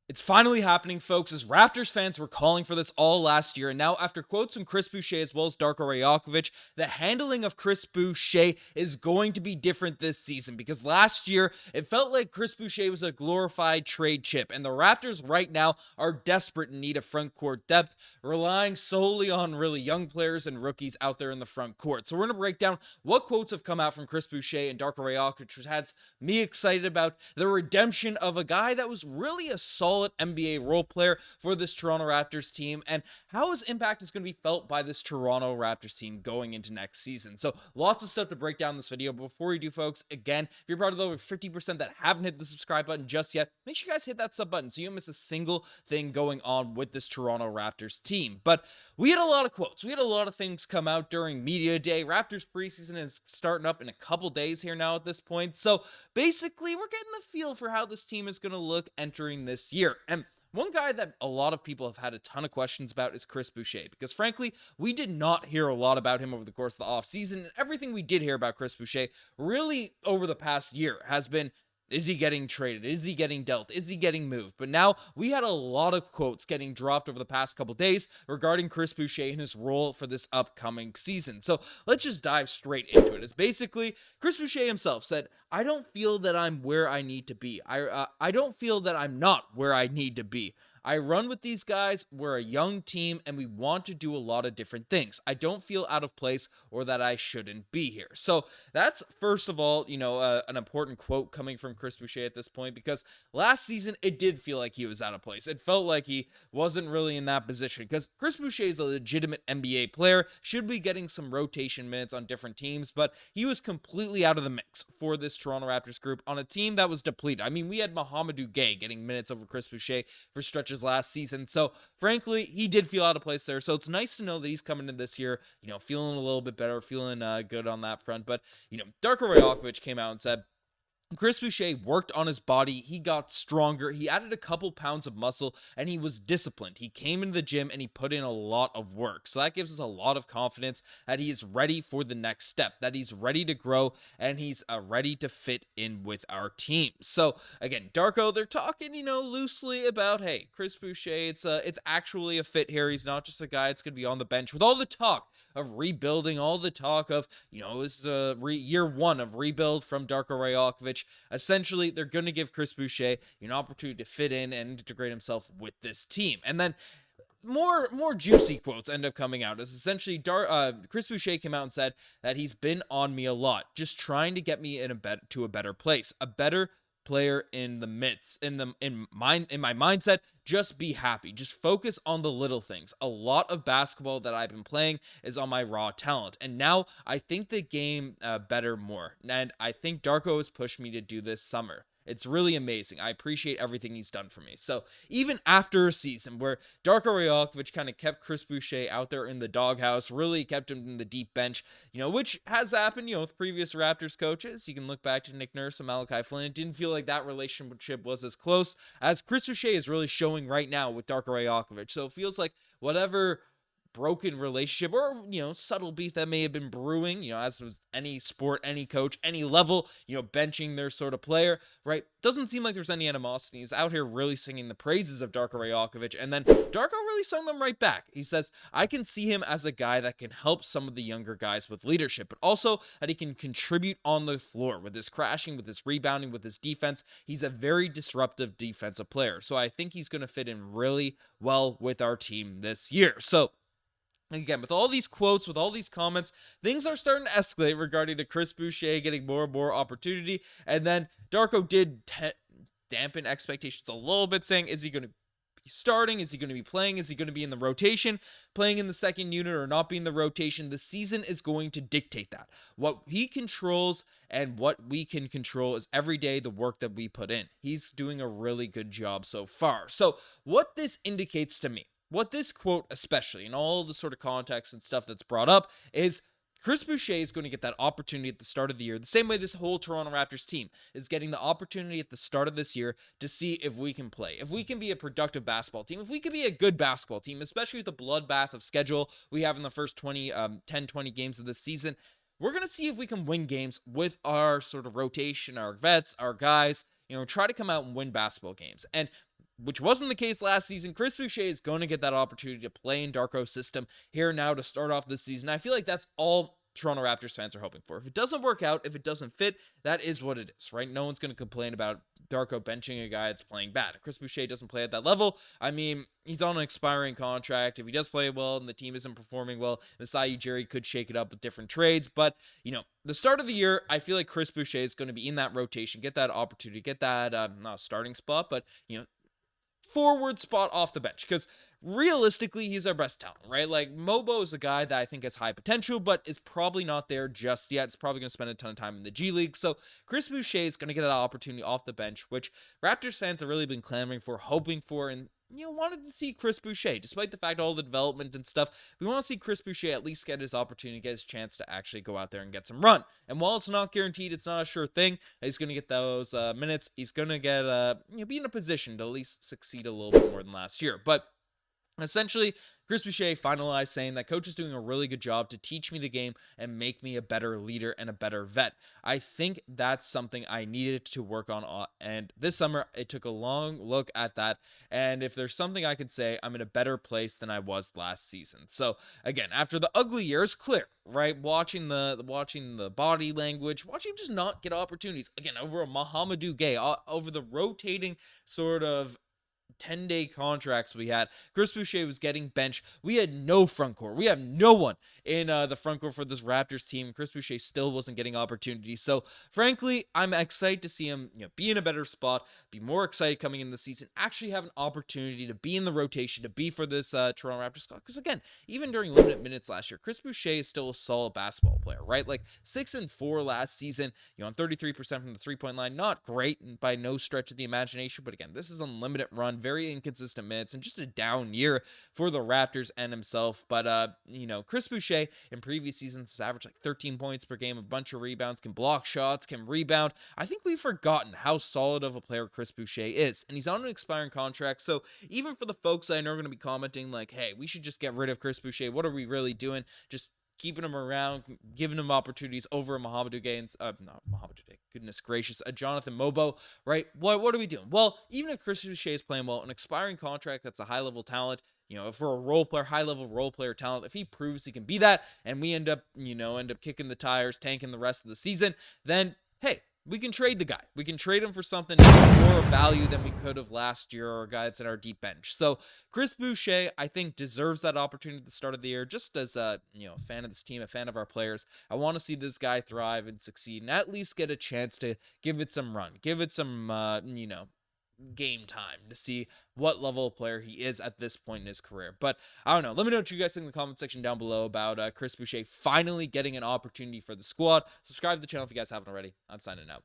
It's finally happening, folks, as Raptors fans were calling for this all last year, and now after quotes from Chris Boucher as well as Darko Rajaković, the handling of Chris Boucher is going to be different this season, because last year, it felt like Chris Boucher was a glorified trade chip, and the Raptors right now are desperate in need of front court depth, relying solely on really young players and rookies out there in the front court. So we're going to break down what quotes have come out from Chris Boucher and Darko Rajaković, which has me excited about the redemption of a guy that was really a solid NBA role player for this Toronto Raptors team, and how his impact is going to be felt by this Toronto Raptors team going into next season. So lots of stuff to break down in this video. But before we do, folks, again, if you're part of the over 50% that haven't hit the subscribe button just yet, make sure you guys hit that sub button so you don't miss a single thing going on with this Toronto Raptors team. But we had a lot of quotes. We had a lot of things come out during media day. Raptors preseason is starting up in a couple days here now at this point. So basically, we're getting the feel for how this team is going to look entering this year. And one guy that a lot of people have had a ton of questions about is Chris Boucher, because frankly, we did not hear a lot about him over the course of the offseason. And everything we did hear about Chris Boucher really over the past year has been, is he getting traded? Is he getting dealt? Is he getting moved? But now we had a lot of quotes getting dropped over the past couple days regarding Chris Boucher and his role for this upcoming season. So let's just dive straight into it. It's basically Chris Boucher himself said, I don't feel that I'm where I need to be. I don't feel that I'm not where I need to be. I run with these guys. We're a young team and we want to do a lot of different things. I don't feel out of place or that I shouldn't be here. So that's, first of all, an important quote coming from Chris Boucher at this point, because last season it did feel like he was out of place. It felt like he wasn't really in that position, because Chris Boucher is a legitimate NBA player, should be getting some rotation minutes on different teams, but he was completely out of the mix for this Toronto Raptors group on a team that was depleted. I mean, we had Mohamedou Gueye getting minutes over Chris Boucher for stretches last season. So frankly, he did feel out of place there. So it's nice to know that he's coming in this year, feeling a little bit better, feeling good on that front. But, Darko Rajaković came out and said, Chris Boucher worked on his body. He got stronger. He added a couple pounds of muscle, and he was disciplined. He came into the gym and he put in a lot of work. So that gives us a lot of confidence that he is ready for the next step, that he's ready to grow, and he's ready to fit in with our team. So again, Darko, they're talking, loosely about, hey, Chris Boucher, it's actually a fit here. He's not just a guy that's going to be on the bench. With all the talk of rebuilding, all the talk of, this is year one of rebuild from Darko Rajaković. Essentially, they're going to give Chris Boucher an opportunity to fit in and integrate himself with this team. And then more juicy quotes end up coming out. As essentially Chris Boucher came out and said that he's been on me a lot, just trying to get me to a better place, a better player in the midst, in my mindset. Just be happy, just focus on the little things. A lot of basketball that I've been playing is on my raw talent, and now I think the game better more, and I think Darko has pushed me to do this summer. It's really amazing. I appreciate everything he's done for me. So even after a season where Darko Rajaković kind of kept Chris Boucher out there in the doghouse, really kept him in the deep bench, which has happened, with previous Raptors coaches. You can look back to Nick Nurse and Malachi Flynn. It didn't feel like that relationship was as close as Chris Boucher is really showing right now with Darko Rajaković. So it feels like whatever broken relationship or subtle beef that may have been brewing, as with any sport, any coach, any level, benching their sort of player, right? Doesn't seem like there's any animosity. He's out here really singing the praises of Darko Rajaković, and then Darko really sung them right back. He says, I can see him as a guy that can help some of the younger guys with leadership, but also that he can contribute on the floor with his crashing, with his rebounding, with his defense. He's a very disruptive defensive player, so I think he's going to fit in really well with our team this year. So again, with all these quotes, with all these comments, things are starting to escalate regarding to Chris Boucher getting more and more opportunity. And then Darko did dampen expectations a little bit, saying, is he going to be starting? Is he going to be playing? Is he going to be in the rotation, playing in the second unit, or not be in the rotation? The season is going to dictate that. What he controls and what we can control is every day the work that we put in. He's doing a really good job so far. So what this indicates to me, what this quote especially, and all the sort of context and stuff that's brought up, is Chris Boucher is going to get that opportunity at the start of the year, the same way this whole Toronto Raptors team is getting the opportunity at the start of this year to see if we can play, if we can be a productive basketball team, if we can be a good basketball team, especially with the bloodbath of schedule we have in the first 20 games of this season. We're going to see if we can win games with our sort of rotation, our vets, our guys, try to come out and win basketball games. And which wasn't the case last season. Chris Boucher is going to get that opportunity to play in Darko's system here now to start off this season. I feel like that's all Toronto Raptors fans are hoping for. If it doesn't work out, if it doesn't fit, that is what it is, right? No one's going to complain about Darko benching a guy that's playing bad. If Chris Boucher doesn't play at that level, I mean, he's on an expiring contract. If he does play well and the team isn't performing well, Masai Ujiri could shake it up with different trades. But, the start of the year, I feel like Chris Boucher is going to be in that rotation, get that opportunity, get that, not a starting spot, but, forward spot off the bench, because realistically he's our best talent, right? Like, Mobo is a guy that I think has high potential but is probably not there just yet. It's probably going to spend a ton of time in the G League. So Chris Boucher is going to get that opportunity off the bench, which Raptors fans have really been clamoring for, hoping for, and wanted to see Chris Boucher. Despite the fact all the development and stuff, we want to see Chris Boucher at least get his opportunity, get his chance to actually go out there and get some run. And while it's not guaranteed, it's not a sure thing, he's going to get those minutes. He's going to get be in a position to at least succeed a little bit more than last year. But essentially, Chris Boucher finalized saying that coach is doing a really good job to teach me the game and make me a better leader and a better vet. I think that's something I needed to work on, and this summer it took a long look at that, and if there's something I could say, I'm in a better place than I was last season. So again, after the ugly year, it's clear, right? Watching the body language, watching him just not get opportunities, again, over a Mahamadou Gay, over the rotating sort of 10-day contracts we had, Chris Boucher was getting benched. We had no front court. We have no one in the front court for this Raptors team. Chris Boucher still wasn't getting opportunities. So frankly, I'm excited to see him be in a better spot, be more excited coming in the season, actually have an opportunity to be in the rotation, to be for this Toronto Raptors squad. Because again, even during limited minutes last year, Chris Boucher is still a solid basketball player, right? Like 6-4 last season, on 33% from the 3-point line. Not great by no stretch of the imagination, but again, this is a limited run, very inconsistent minutes, and just a down year for the Raptors and himself. But Chris Boucher in previous seasons has averaged like 13 points per game, a bunch of rebounds, can block shots, can rebound. I think we've forgotten how solid of a player Chris Boucher is, and he's on an expiring contract. So even for the folks I know are going to be commenting like, hey, we should just get rid of Chris Boucher, what are we really doing? Just keeping him around, giving him opportunities over Mahamadou Gay, not Mahamadou Gay, goodness gracious, a Jonathan Mobo, right? What are we doing? Well, even if Chris Boucher is playing well, an expiring contract that's a high-level talent, if we're a role player, high-level role player talent, if he proves he can be that, and we end up kicking the tires, tanking the rest of the season, then, hey, we can trade the guy. We can trade him for something more value than we could have last year, or a guy that's in our deep bench. So Chris Boucher, I think, deserves that opportunity at the start of the year. Just as a fan of this team, a fan of our players, I want to see this guy thrive and succeed, and at least get a chance to give it some run, give it some game time to see what level of player he is at this point in his career. But I don't know. Let me know what you guys think in the comment section down below about Chris Boucher finally getting an opportunity for the squad. Subscribe to the channel if you guys haven't already. I'm signing out.